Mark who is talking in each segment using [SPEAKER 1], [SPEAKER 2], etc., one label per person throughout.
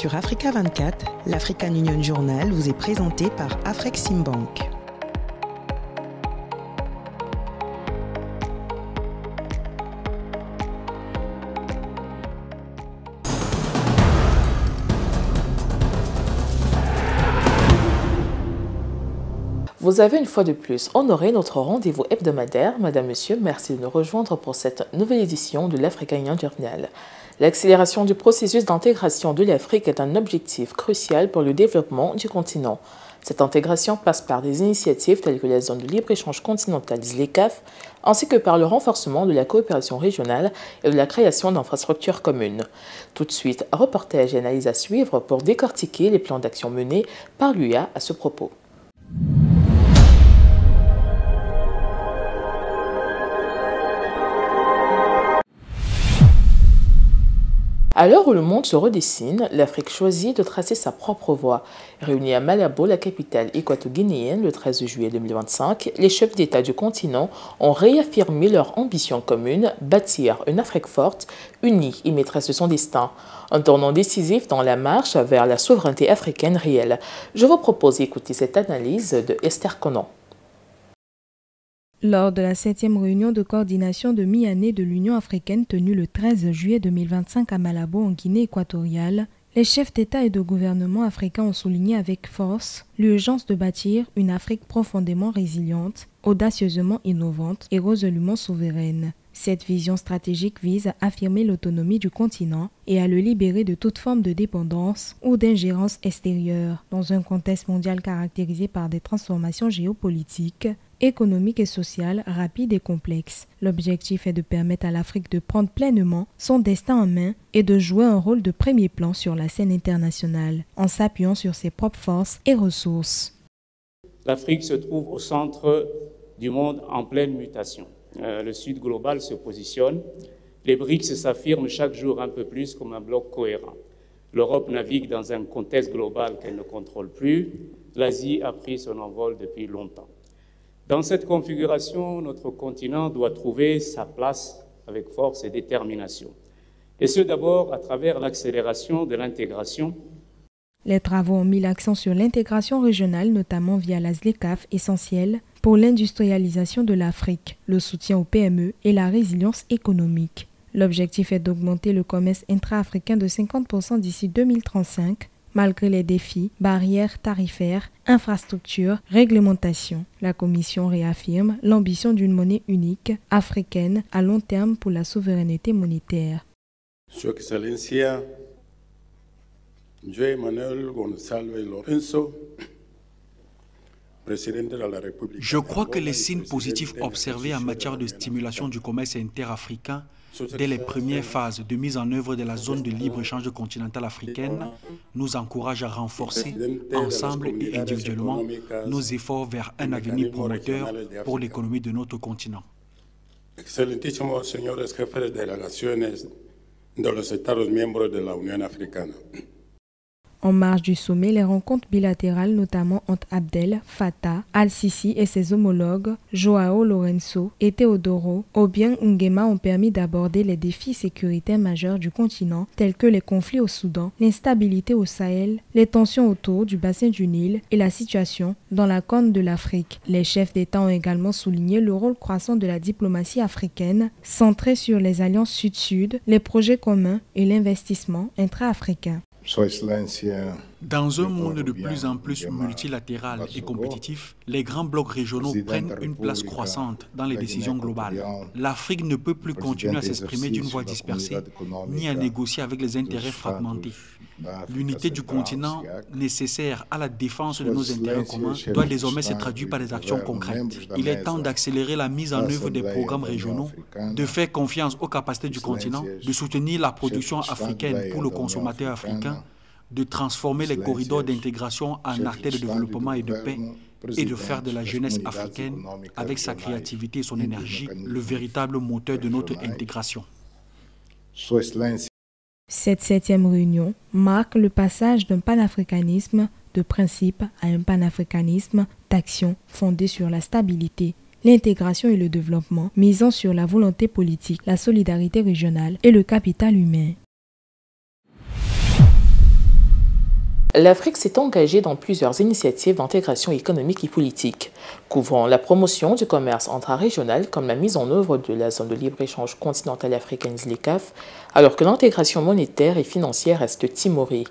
[SPEAKER 1] Sur Africa 24, l'African Union Journal vous est présenté par Afreximbank.
[SPEAKER 2] Vous avez une fois de plus honoré notre rendez-vous hebdomadaire. Madame, Monsieur, merci de nous rejoindre pour cette nouvelle édition de l'African Union Journal. L'accélération du processus d'intégration de l'Afrique est un objectif crucial pour le développement du continent. Cette intégration passe par des initiatives telles que la zone de libre-échange continentale ZLECAf, ainsi que par le renforcement de la coopération régionale et de la création d'infrastructures communes. Tout de suite, reportage et analyse à suivre pour décortiquer les plans d'action menés par l'UA à ce propos. À l'heure où le monde se redessine, l'Afrique choisit de tracer sa propre voie. Réunis à Malabo, la capitale équato-guinéenne, le 13 juillet 2025, les chefs d'État du continent ont réaffirmé leur ambition commune, bâtir une Afrique forte, unie et maîtresse de son destin. Un tournant décisif dans la marche vers la souveraineté africaine réelle. Je vous propose d'écouter cette analyse de Esther Conan.
[SPEAKER 3] Lors de la 7e réunion de coordination de mi-année de l'Union africaine tenue le 13 juillet 2025 à Malabo en Guinée équatoriale, les chefs d'État et de gouvernement africains ont souligné avec force l'urgence de bâtir une Afrique profondément résiliente, audacieusement innovante et résolument souveraine. Cette vision stratégique vise à affirmer l'autonomie du continent et à le libérer de toute forme de dépendance ou d'ingérence extérieure dans un contexte mondial caractérisé par des transformations géopolitiques, économiques et sociales rapides et complexes. L'objectif est de permettre à l'Afrique de prendre pleinement son destin en main et de jouer un rôle de premier plan sur la scène internationale, en s'appuyant sur ses propres forces et ressources.
[SPEAKER 4] L'Afrique se trouve au centre du monde en pleine mutation. Le Sud global se positionne. Les BRICS s'affirment chaque jour un peu plus comme un bloc cohérent. L'Europe navigue dans un contexte global qu'elle ne contrôle plus. L'Asie a pris son envol depuis longtemps. Dans cette configuration, notre continent doit trouver sa place avec force et détermination. Et ce d'abord à travers l'accélération de l'intégration.
[SPEAKER 3] Les travaux ont mis l'accent sur l'intégration régionale, notamment via la ZLECAf, essentielle pour l'industrialisation de l'Afrique, le soutien aux PME et la résilience économique. L'objectif est d'augmenter le commerce intra-africain de 50% d'ici 2035, malgré les défis, barrières tarifaires, infrastructures, réglementations. La Commission réaffirme l'ambition d'une monnaie unique africaine à long terme pour la souveraineté monétaire.
[SPEAKER 5] Su Excelencia João Manuel Gonçalves Lourenço, président de la République.
[SPEAKER 6] Je crois que les signes positifs observés en matière de stimulation du commerce interafricain dès les premières phases de mise en œuvre de la zone de libre-échange continentale africaine nous encouragent à renforcer, ensemble et individuellement, nos efforts vers un avenir promoteur pour l'économie de notre continent.
[SPEAKER 5] Excelentísimos señores jefes de delegaciones de los Estados miembros de la Unión Africana.
[SPEAKER 3] En marge du sommet, les rencontres bilatérales, notamment entre Abdel Fattah al-Sisi et ses homologues João Lourenço et Teodoro Obiang Nguema ont permis d'aborder les défis sécuritaires majeurs du continent, tels que les conflits au Soudan, l'instabilité au Sahel, les tensions autour du bassin du Nil et la situation dans la Corne de l'Afrique. Les chefs d'État ont également souligné le rôle croissant de la diplomatie africaine, centrée sur les alliances sud-sud, les projets communs et l'investissement intra-africain.
[SPEAKER 6] Dans un monde de plus en plus multilatéral et compétitif, les grands blocs régionaux prennent une place croissante dans les décisions globales. L'Afrique ne peut plus continuer à s'exprimer d'une voix dispersée, ni à négocier avec les intérêts fragmentés. L'unité du continent, nécessaire à la défense de nos intérêts communs, doit désormais se traduire par des actions concrètes. Il est temps d'accélérer la mise en œuvre des programmes régionaux, de faire confiance aux capacités du continent, de soutenir la production africaine pour le consommateur africain, de transformer les corridors d'intégration en artères de développement et de paix, et de faire de la jeunesse africaine, avec sa créativité et son énergie, le véritable moteur de notre intégration.
[SPEAKER 3] Cette 7e réunion marque le passage d'un panafricanisme de principe à un panafricanisme d'action fondé sur la stabilité, l'intégration et le développement, misant sur la volonté politique, la solidarité régionale et le capital humain.
[SPEAKER 2] L'Afrique s'est engagée dans plusieurs initiatives d'intégration économique et politique, couvrant la promotion du commerce intra-régional comme la mise en œuvre de la zone de libre-échange continentale africaine (ZLECAf), alors que l'intégration monétaire et financière reste timorée.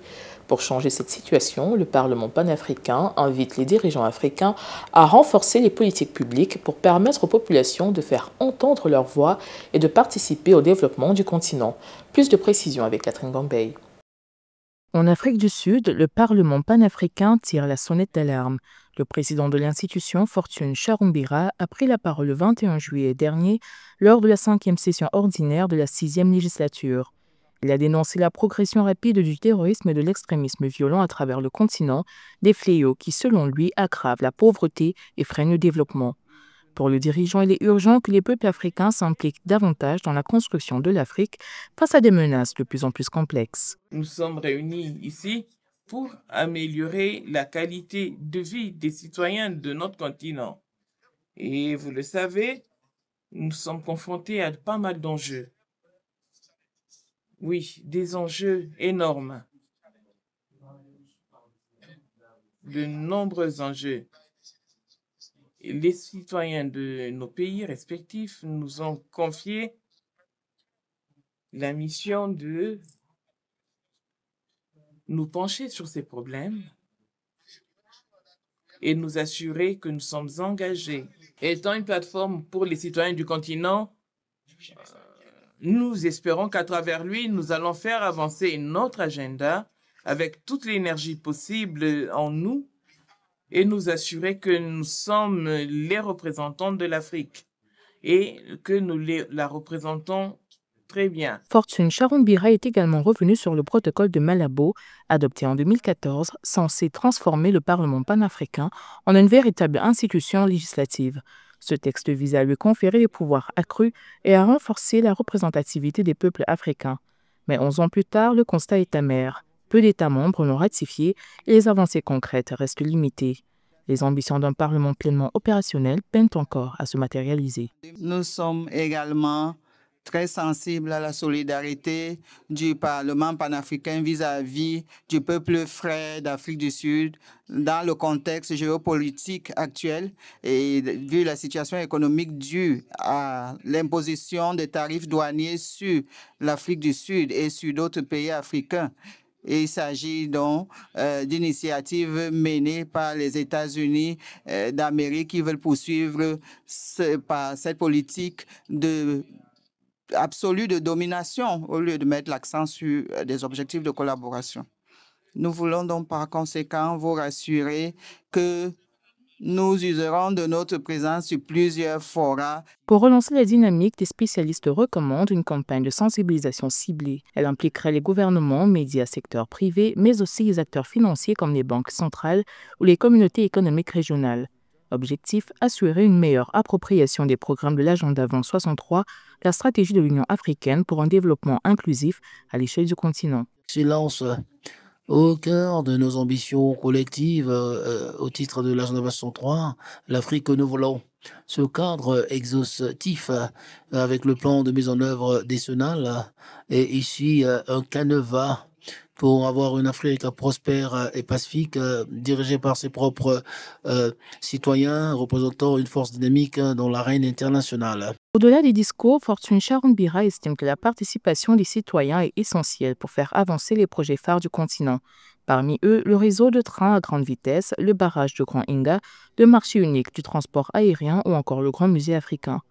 [SPEAKER 2] Pour changer cette situation, le Parlement panafricain invite les dirigeants africains à renforcer les politiques publiques pour permettre aux populations de faire entendre leur voix et de participer au développement du continent. Plus de précisions avec Catherine Gambey.
[SPEAKER 3] En Afrique du Sud, le Parlement panafricain tire la sonnette d'alarme. Le président de l'institution, Fortune Charoumbira, a pris la parole le 21 juillet dernier lors de la 5e session ordinaire de la 6e législature. Il a dénoncé la progression rapide du terrorisme et de l'extrémisme violent à travers le continent, des fléaux qui, selon lui, aggravent la pauvreté et freinent le développement. Pour le dirigeant, il est urgent que les peuples africains s'impliquent davantage dans la construction de l'Afrique face à des menaces de plus en plus complexes.
[SPEAKER 7] Nous sommes réunis ici pour améliorer la qualité de vie des citoyens de notre continent. Et vous le savez, nous sommes confrontés à pas mal d'enjeux. Oui, des enjeux énormes. De nombreux enjeux. Les citoyens de nos pays respectifs nous ont confié la mission de nous pencher sur ces problèmes et nous assurer que nous sommes engagés. Étant une plateforme pour les citoyens du continent, nous espérons qu'à travers lui, nous allons faire avancer notre agenda avec toute l'énergie possible en nous et nous assurer que nous sommes les représentants de l'Afrique et que nous la représentons très bien.
[SPEAKER 3] Fortune Charoumbira est également revenu sur le protocole de Malabo, adopté en 2014, censé transformer le Parlement panafricain en une véritable institution législative. Ce texte vise à lui conférer des pouvoirs accrus et à renforcer la représentativité des peuples africains. Mais 11 ans plus tard, le constat est amer. Peu d'États membres l'ont ratifié et les avancées concrètes restent limitées. Les ambitions d'un Parlement pleinement opérationnel peinent encore à se matérialiser.
[SPEAKER 8] Nous sommes également très sensibles à la solidarité du Parlement panafricain vis-à-vis du peuple frère d'Afrique du Sud dans le contexte géopolitique actuel et vu la situation économique due à l'imposition des tarifs douaniers sur l'Afrique du Sud et sur d'autres pays africains. Et il s'agit donc d'initiatives menées par les États-Unis d'Amérique qui veulent poursuivre cette politique absolue de domination au lieu de mettre l'accent sur des objectifs de collaboration. Nous voulons donc par conséquent vous rassurer que nous userons de notre présence sur plusieurs forats.
[SPEAKER 3] Pour relancer la dynamique, des spécialistes recommandent une campagne de sensibilisation ciblée. Elle impliquerait les gouvernements, médias, secteurs privés, mais aussi les acteurs financiers comme les banques centrales ou les communautés économiques régionales. Objectif, assurer une meilleure appropriation des programmes de l'agenda 2063, la stratégie de l'Union africaine pour un développement inclusif à l'échelle du continent.
[SPEAKER 9] Silence au cœur de nos ambitions collectives au titre de l'agenda 2063, l'Afrique que nous voulons. Ce cadre exhaustif avec le plan de mise en œuvre décennal est ici un canevas pour avoir une Afrique prospère et pacifique, dirigée par ses propres citoyens, représentant une force dynamique dans l'arène internationale.
[SPEAKER 3] Au-delà des discours, Fortune Charoumbira estime que la participation des citoyens est essentielle pour faire avancer les projets phares du continent. Parmi eux, le réseau de trains à grande vitesse, le barrage de Grand Inga, le marché unique du transport aérien ou encore le Grand Musée africain.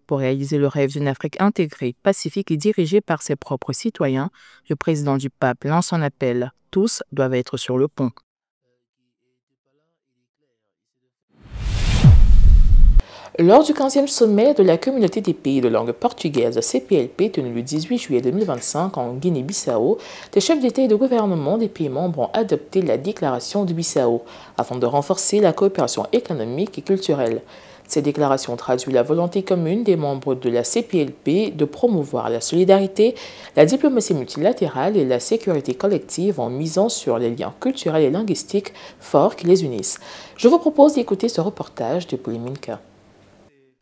[SPEAKER 3] Pour réaliser le rêve d'une Afrique intégrée, pacifique et dirigée par ses propres citoyens, le président du pape lance un appel. Tous doivent être sur le pont.
[SPEAKER 2] Lors du 15e sommet de la communauté des pays de langue portugaise CPLP tenu le 18 juillet 2025 en Guinée-Bissau, des chefs d'État et de gouvernement des pays membres ont adopté la déclaration de Bissau afin de renforcer la coopération économique et culturelle. Cette déclaration traduit la volonté commune des membres de la CPLP de promouvoir la solidarité, la diplomatie multilatérale et la sécurité collective en misant sur les liens culturels et linguistiques forts qui les unissent. Je vous propose d'écouter ce reportage de Pauline Minka.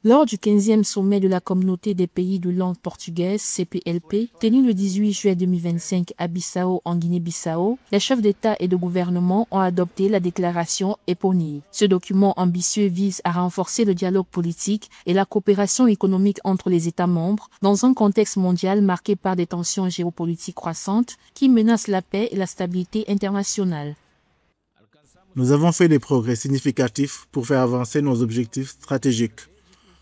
[SPEAKER 10] Lors du 15e sommet de la communauté des pays de langue portugaise, CPLP, tenu le 18 juillet 2025 à Bissau, en Guinée-Bissau, les chefs d'État et de gouvernement ont adopté la déclaration éponyme. Ce document ambitieux vise à renforcer le dialogue politique et la coopération économique entre les États membres dans un contexte mondial marqué par des tensions géopolitiques croissantes qui menacent la paix et la stabilité internationale.
[SPEAKER 11] Nous avons fait des progrès significatifs pour faire avancer nos objectifs stratégiques.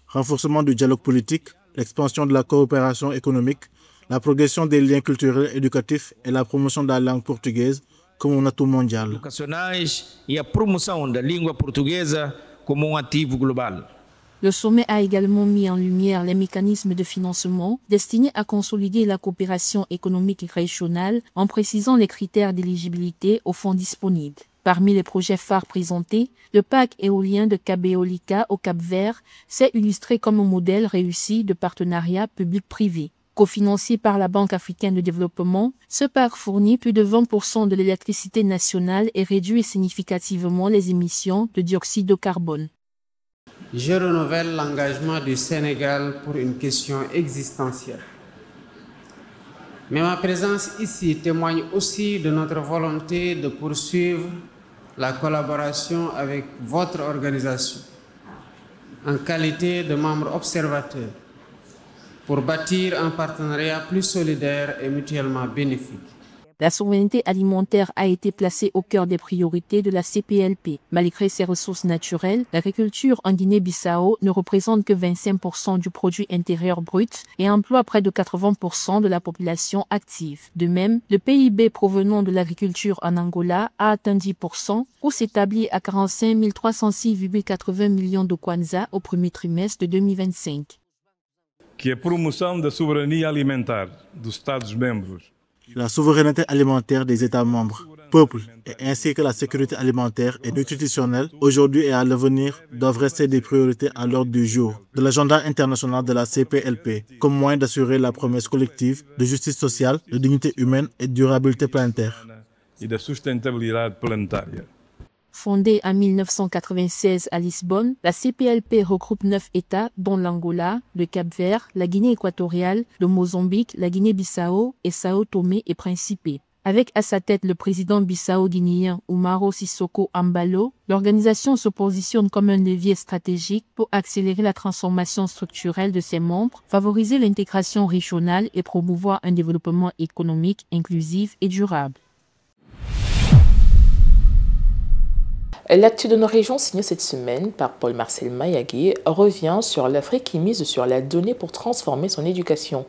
[SPEAKER 11] Renforcement du dialogue politique, l'expansion de la coopération économique, la progression des liens culturels et éducatifs et la promotion de la langue portugaise comme un atout mondial.
[SPEAKER 12] Et a promotion de la langue portugaise comme un atout global.
[SPEAKER 10] Le sommet a également mis en lumière les mécanismes de financement destinés à consolider la coopération économique régionale en précisant les critères d'éligibilité aux fonds disponibles. Parmi les projets phares présentés, le parc éolien de Cabeolica au Cap-Vert s'est illustré comme un modèle réussi de partenariat public-privé. Cofinancé par la Banque africaine de développement, ce parc fournit plus de 20% de l'électricité nationale et réduit significativement les émissions de dioxyde de carbone.
[SPEAKER 13] Je renouvelle l'engagement du Sénégal pour une question existentielle. Mais ma présence ici témoigne aussi de notre volonté de poursuivre la collaboration avec votre organisation en qualité de membre observateur pour bâtir un partenariat plus solidaire et mutuellement bénéfique.
[SPEAKER 10] La souveraineté alimentaire a été placée au cœur des priorités de la CPLP. Malgré ses ressources naturelles, l'agriculture en Guinée-Bissau ne représente que 25% du produit intérieur brut et emploie près de 80% de la population active. De même, le PIB provenant de l'agriculture en Angola a atteint 10% ou s'établit à 45 306,80 millions de kwanza au premier trimestre de 2025.
[SPEAKER 14] Que a promoção da soberania alimentar dos Estados-membros.
[SPEAKER 11] La souveraineté alimentaire des États membres, peuples, ainsi que la sécurité alimentaire et nutritionnelle, aujourd'hui et à l'avenir, doivent rester des priorités à l'ordre du jour de l'agenda international de la CPLP, comme moyen d'assurer la promesse collective de justice sociale, de dignité humaine et de durabilité planétaire.
[SPEAKER 14] Et de sustentabilidade planetária.
[SPEAKER 10] Fondée en 1996 à Lisbonne, la CPLP regroupe 9 États, dont l'Angola, le Cap-Vert, la Guinée équatoriale, le Mozambique, la Guinée-Bissau et Sao Tomé et Principe. Avec à sa tête le président bissau-guinéen Umaro Sissoko Embalo, l'organisation se positionne comme un levier stratégique pour accélérer la transformation structurelle de ses membres, favoriser l'intégration régionale et promouvoir un développement économique inclusif et durable.
[SPEAKER 2] L'actu de nos régions signée cette semaine par Paul-Marcel Mayagui revient sur l'Afrique qui mise sur la donnée pour transformer son éducation.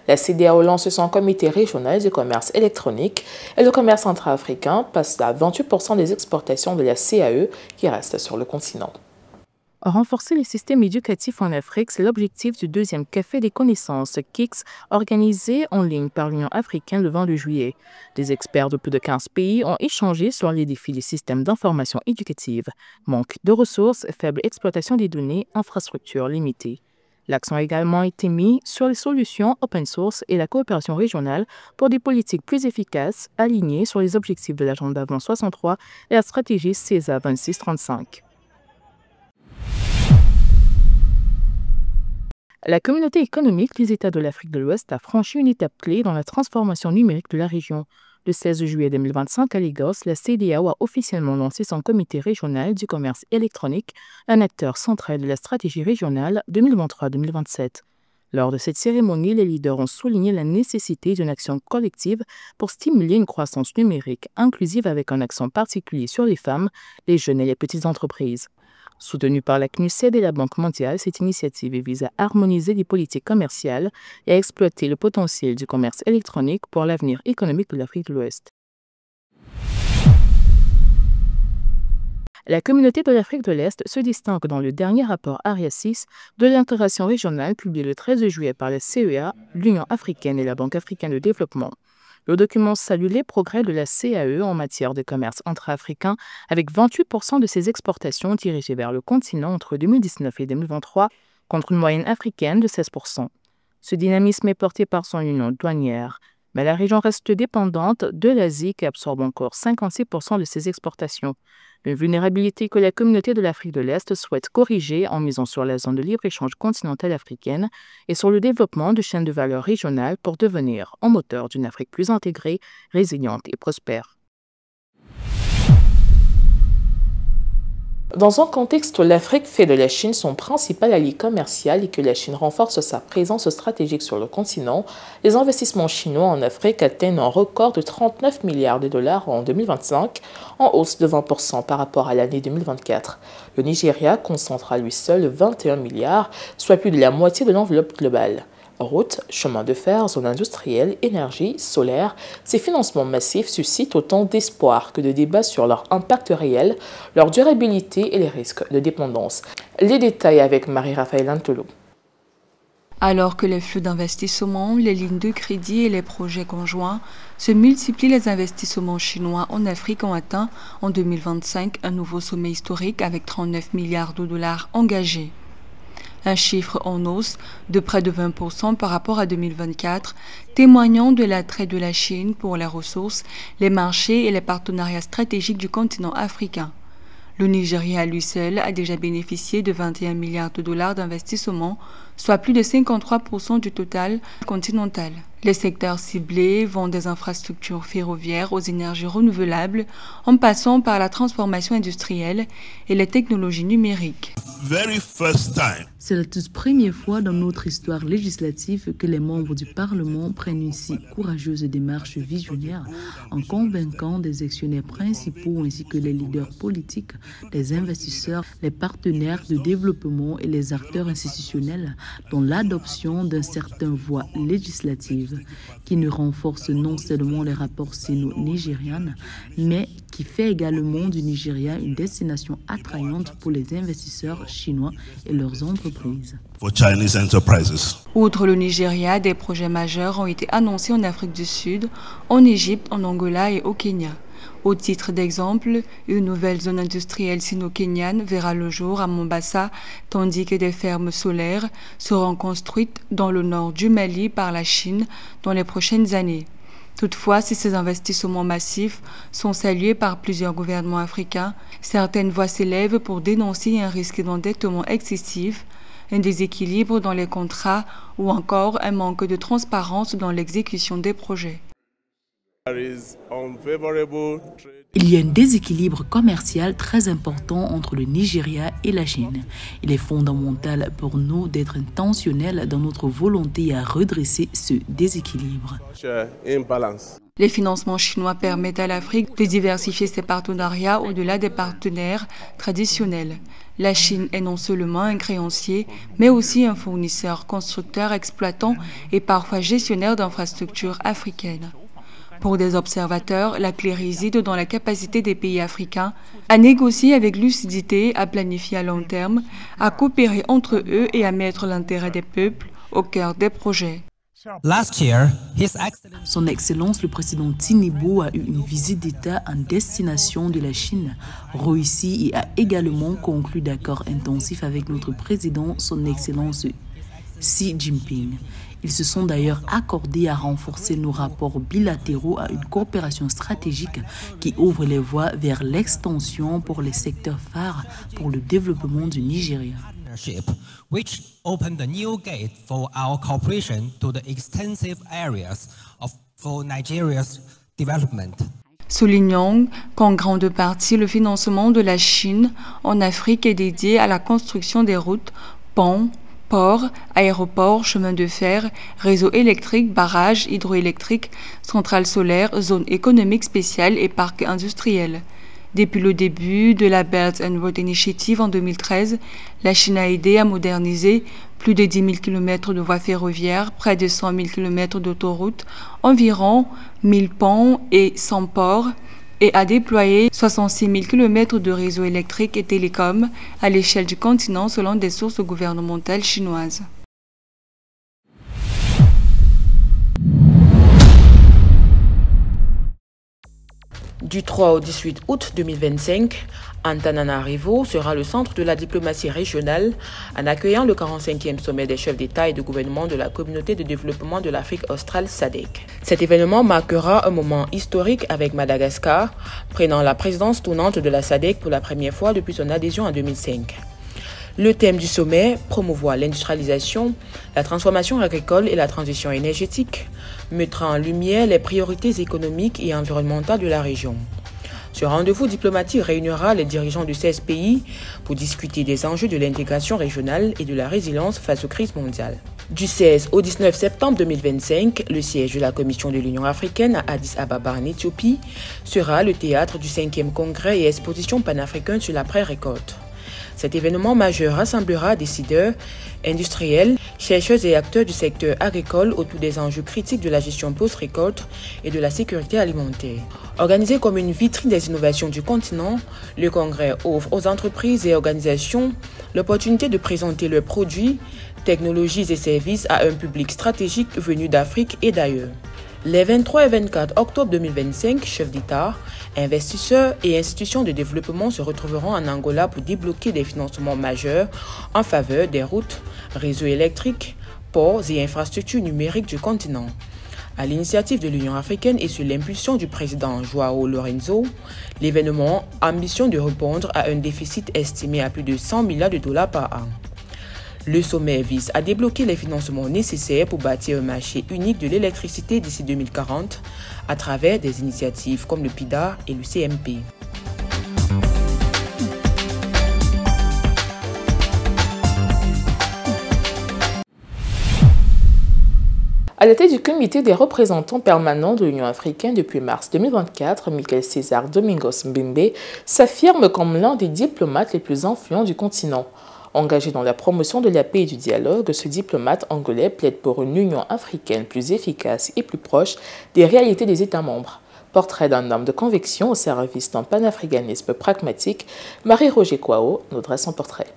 [SPEAKER 2] La CEDEAO lance son comité régional du commerce électronique et le commerce intra-africain passe à 28% des exportations de la CAE qui restent sur le continent. Renforcer les systèmes éducatifs en Afrique, c'est l'objectif du deuxième Café des connaissances KICS organisé en ligne par l'Union africaine le 22 juillet. Des experts de plus de 15 pays ont échangé sur les défis des systèmes d'information éducative, manque de ressources, faible exploitation des données, infrastructures limitées. L'accent a également été mis sur les solutions open source et la coopération régionale pour des politiques plus efficaces alignées sur les objectifs de l'agenda 2063 et la stratégie CESA 2635. La communauté économique des États de l'Afrique de l'Ouest a franchi une étape clé dans la transformation numérique de la région. Le 16 juillet 2025 à Lagos, la CEDEAO a officiellement lancé son comité régional du commerce électronique, un acteur central de la stratégie régionale 2023-2027. Lors de cette cérémonie, les leaders ont souligné la nécessité d'une action collective pour stimuler une croissance numérique inclusive avec un accent particulier sur les femmes, les jeunes et les petites entreprises. Soutenue par la CNUSED et la Banque mondiale, cette initiative vise à harmoniser les politiques commerciales et à exploiter le potentiel du commerce électronique pour l'avenir économique de l'Afrique de l'Ouest. La communauté de l'Afrique de l'Est se distingue dans le dernier rapport ARIA 6 de l'intégration régionale publié le 13 juillet par la CEA, l'Union africaine et la Banque africaine de développement. Le document salue les progrès de la CAE en matière de commerce intra-africain, avec 28% de ses exportations dirigées vers le continent entre 2019 et 2023, contre une moyenne africaine de 16%. Ce dynamisme est porté par son union douanière,
[SPEAKER 10] Mais la région reste dépendante de l'Asie qui absorbe encore 56% de ses exportations. Une vulnérabilité que la communauté de l'Afrique de l'Est souhaite corriger en misant sur la zone de libre-échange continentale africaine et sur le développement de chaînes de valeur régionales pour devenir un moteur d'une Afrique plus intégrée, résiliente et prospère.
[SPEAKER 2] Dans un contexte où l'Afrique fait de la Chine son principal allié commercial et que la Chine renforce sa présence stratégique sur le continent, les investissements chinois en Afrique atteignent un record de 39 milliards de dollars en 2025, en hausse de 20% par rapport à l'année 2024. Le Nigeria concentre à lui seul 21 milliards, soit plus de la moitié de l'enveloppe globale. Routes, chemins de fer, zones industrielles, énergie, solaire, ces financements massifs suscitent autant d'espoir que de débats sur leur impact réel, leur durabilité et les risques de dépendance. Les détails avec Marie-Raphaël Antolo.
[SPEAKER 15] Alors que les flux d'investissement, les lignes de crédit et les projets conjoints se multiplient, les investissements chinois en Afrique ont atteint en 2025 un nouveau sommet historique avec 39 milliards de dollars engagés. Un chiffre en hausse de près de 20% par rapport à 2024, témoignant de l'attrait de la Chine pour les ressources, les marchés et les partenariats stratégiques du continent africain. Le Nigeria, lui seul, a déjà bénéficié de 21 milliards de dollars d'investissement, soit plus de 53% du total continental. Les secteurs ciblés vont des infrastructures ferroviaires aux énergies renouvelables, en passant par la transformation industrielle et les technologies numériques.
[SPEAKER 16] C'est la toute première fois dans notre histoire législative que les membres du Parlement prennent une si courageuse démarche visionnaire en convainquant des actionnaires principaux ainsi que les leaders politiques, les investisseurs, les partenaires de développement et les acteurs institutionnels dans l'adoption d'un certain voie législative qui ne renforce non seulement les rapports sino-nigériens, mais qui fait également du Nigeria une destination attrayante pour les investisseurs chinois et leurs entreprises.
[SPEAKER 15] Outre le Nigeria, des projets majeurs ont été annoncés en Afrique du Sud, en Égypte, en Angola et au Kenya. Au titre d'exemple, une nouvelle zone industrielle sino-kenyane verra le jour à Mombasa, tandis que des fermes solaires seront construites dans le nord du Mali par la Chine dans les prochaines années. Toutefois, si ces investissements massifs sont salués par plusieurs gouvernements africains, certaines voix s'élèvent pour dénoncer un risque d'endettement excessif, un déséquilibre dans les contrats ou encore un manque de transparence dans l'exécution des projets.
[SPEAKER 16] Il y a un déséquilibre commercial très important entre le Nigeria et la Chine. Il est fondamental pour nous d'être intentionnels dans notre volonté à redresser ce déséquilibre.
[SPEAKER 15] Les financements chinois permettent à l'Afrique de diversifier ses partenariats au-delà des partenaires traditionnels. La Chine est non seulement un créancier, mais aussi un fournisseur, constructeur, exploitant et parfois gestionnaire d'infrastructures africaines. Pour des observateurs, la clé réside dans la capacité des pays africains à négocier avec lucidité, à planifier à long terme, à coopérer entre eux et à mettre l'intérêt des peuples au cœur des projets.
[SPEAKER 16] Son Excellence le président Tinubu a eu une visite d'État en destination de la Chine, réussie et a également conclu d'accords intensifs avec notre président, son Excellence Xi Jinping. Ils se sont d'ailleurs accordés à renforcer nos rapports bilatéraux à une coopération stratégique qui ouvre les voies vers l'extension pour les secteurs phares pour le développement du Nigeria.
[SPEAKER 17] Which opened the new gate for our cooperation to the extensive areas for Nigeria's development.
[SPEAKER 15] Soulignons qu'en grande partie le financement de la Chine en Afrique est dédié à la construction des routes, ponts, ports, aéroports, chemins de fer, réseaux électriques, barrages hydroélectriques, centrales solaires, zones économiques spéciales et parcs industriels. Depuis le début de la Belt and Road Initiative en 2013, la Chine a aidé à moderniser plus de 10 000 km de voies ferroviaires, près de 100 000 km d'autoroutes, environ 1000 ponts et 100 ports, et a déployé 66 000 km de réseaux électriques et télécoms à l'échelle du continent selon des sources gouvernementales chinoises.
[SPEAKER 18] Du 3 au 18 août 2025, Antananarivo sera le centre de la diplomatie régionale en accueillant le 45e sommet des chefs d'État et de gouvernement de la communauté de développement de l'Afrique australe SADC. Cet événement marquera un moment historique avec Madagascar, prenant la présidence tournante de la SADC pour la première fois depuis son adhésion en 2005. Le thème du sommet, promouvoir l'industrialisation, la transformation agricole et la transition énergétique, mettra en lumière les priorités économiques et environnementales de la région. Ce rendez-vous diplomatique réunira les dirigeants de 16 pays pour discuter des enjeux de l'intégration régionale et de la résilience face aux crises mondiales. Du 16 au 19 septembre 2025, le siège de la Commission de l'Union africaine à Addis Ababa en Éthiopie sera le théâtre du 5e congrès et exposition panafricaine sur la pré-récolte. Cet événement majeur rassemblera décideurs, industriels, chercheurs et acteurs du secteur agricole autour des enjeux critiques de la gestion post-récolte et de la sécurité alimentaire. Organisé comme une vitrine des innovations du continent, le congrès offre aux entreprises et organisations l'opportunité de présenter leurs produits, technologies et services à un public stratégique venu d'Afrique et d'ailleurs. Les 23 et 24 octobre 2025, chefs d'État, investisseurs et institutions de développement se retrouveront en Angola pour débloquer des financements majeurs en faveur des routes, réseaux électriques, ports et infrastructures numériques du continent. À l'initiative de l'Union africaine et sous l'impulsion du président João Lourenço, l'événement ambitionne de répondre à un déficit estimé à plus de 100 milliards de dollars par an. Le sommet vise à débloquer les financements nécessaires pour bâtir un marché unique de l'électricité d'ici 2040 à travers des initiatives comme le PIDA et le CMP.
[SPEAKER 2] À la tête du comité des représentants permanents de l'Union africaine depuis mars 2024, Miguel César Domingos Mbembe s'affirme comme l'un des diplomates les plus influents du continent. Engagé dans la promotion de la paix et du dialogue, ce diplomate angolais plaide pour une Union africaine plus efficace et plus proche des réalités des États membres. Portrait d'un homme de conviction au service d'un panafricanisme pragmatique, Marie-Roger Kwao nous dresse son portrait.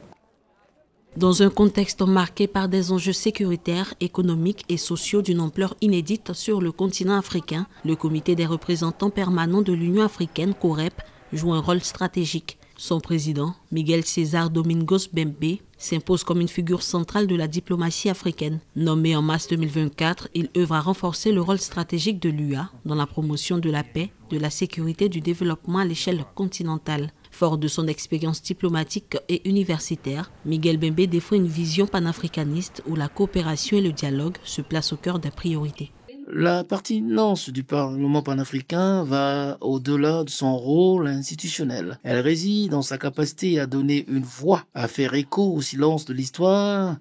[SPEAKER 10] Dans un contexte marqué par des enjeux sécuritaires, économiques et sociaux d'une ampleur inédite sur le continent africain, le comité des représentants permanents de l'Union africaine, COREP, joue un rôle stratégique. Son président, Miguel César Domingos Mbembe, s'impose comme une figure centrale de la diplomatie africaine. Nommé en mars 2024, il œuvre à renforcer le rôle stratégique de l'UA dans la promotion de la paix, de la sécurité et du développement à l'échelle continentale. Fort de son expérience diplomatique et universitaire, Miguel Mbembe défend une vision panafricaniste où la coopération et le dialogue se placent au cœur des priorités.
[SPEAKER 9] La pertinence du Parlement panafricain va au-delà de son rôle institutionnel. Elle réside dans sa capacité à donner une voix, à faire écho au silence de l'histoire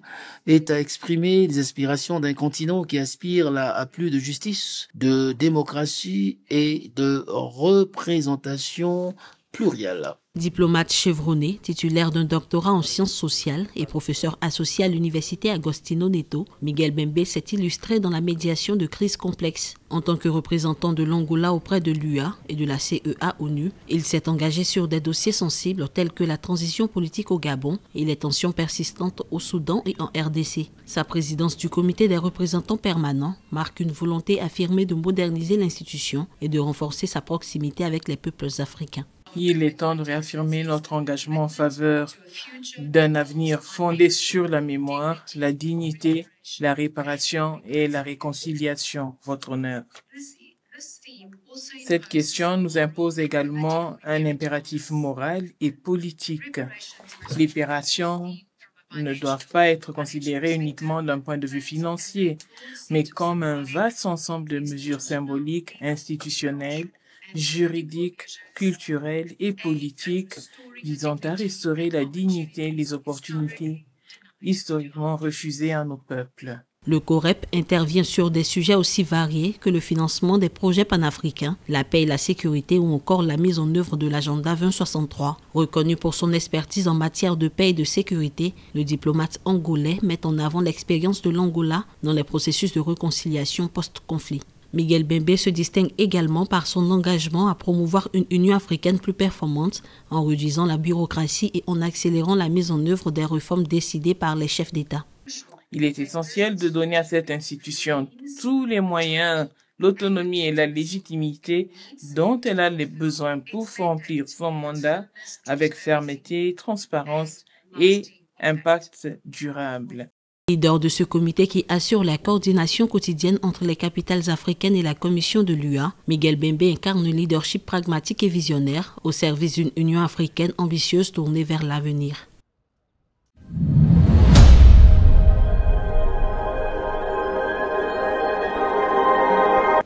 [SPEAKER 9] et à exprimer les aspirations d'un continent qui aspire à plus de justice, de démocratie et de représentation plurielle.
[SPEAKER 10] Diplomate chevronné, titulaire d'un doctorat en sciences sociales et professeur associé à l'université Agostinho Neto, Miguel Mbembe s'est illustré dans la médiation de crises complexes. En tant que représentant de l'Angola auprès de l'UA et de la CEA-ONU, il s'est engagé sur des dossiers sensibles tels que la transition politique au Gabon et les tensions persistantes au Soudan et en RDC. Sa présidence du comité des représentants permanents marque une volonté affirmée de moderniser l'institution et de renforcer sa proximité avec les peuples africains.
[SPEAKER 7] Il est temps de réaffirmer notre engagement en faveur d'un avenir fondé sur la mémoire, la dignité, la réparation et la réconciliation, votre honneur. Cette question nous impose également un impératif moral et politique. Les réparations ne doivent pas être considérées uniquement d'un point de vue financier, mais comme un vaste ensemble de mesures symboliques, institutionnelles, juridiques, culturelles et politiques visant à restaurer la dignité et les opportunités historiquement refusées à nos peuples.
[SPEAKER 10] Le COREP intervient sur des sujets aussi variés que le financement des projets panafricains, la paix et la sécurité ou encore la mise en œuvre de l'agenda 2063. Reconnu pour son expertise en matière de paix et de sécurité, le diplomate angolais met en avant l'expérience de l'Angola dans les processus de réconciliation post-conflit. Miguel Mbembe se distingue également par son engagement à promouvoir une Union africaine plus performante en réduisant la bureaucratie et en accélérant la mise en œuvre des réformes décidées par les chefs d'État.
[SPEAKER 7] Il est essentiel de donner à cette institution tous les moyens l'autonomie et la légitimité dont elle a les besoins pour remplir son mandat avec fermeté, transparence et impact durable.
[SPEAKER 19] Leader de ce comité qui assure la coordination quotidienne entre les capitales africaines et la commission de l'UA, Miguel Bembe incarne un leadership pragmatique et visionnaire au service d'une Union africaine ambitieuse tournée vers l'avenir.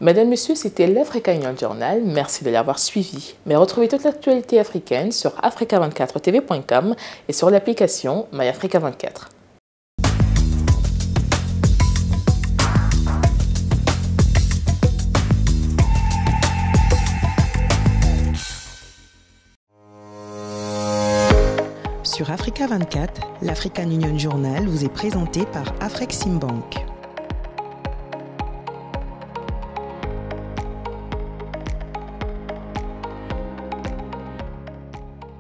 [SPEAKER 2] Mesdames, Messieurs, c'était l'Africa Union Journal. Merci de l'avoir suivi. Mais retrouvez toute l'actualité africaine sur africa24tv.com et sur l'application MyAfrica24.
[SPEAKER 1] Sur Africa 24, l'African Union Journal vous est présenté par Afreximbank.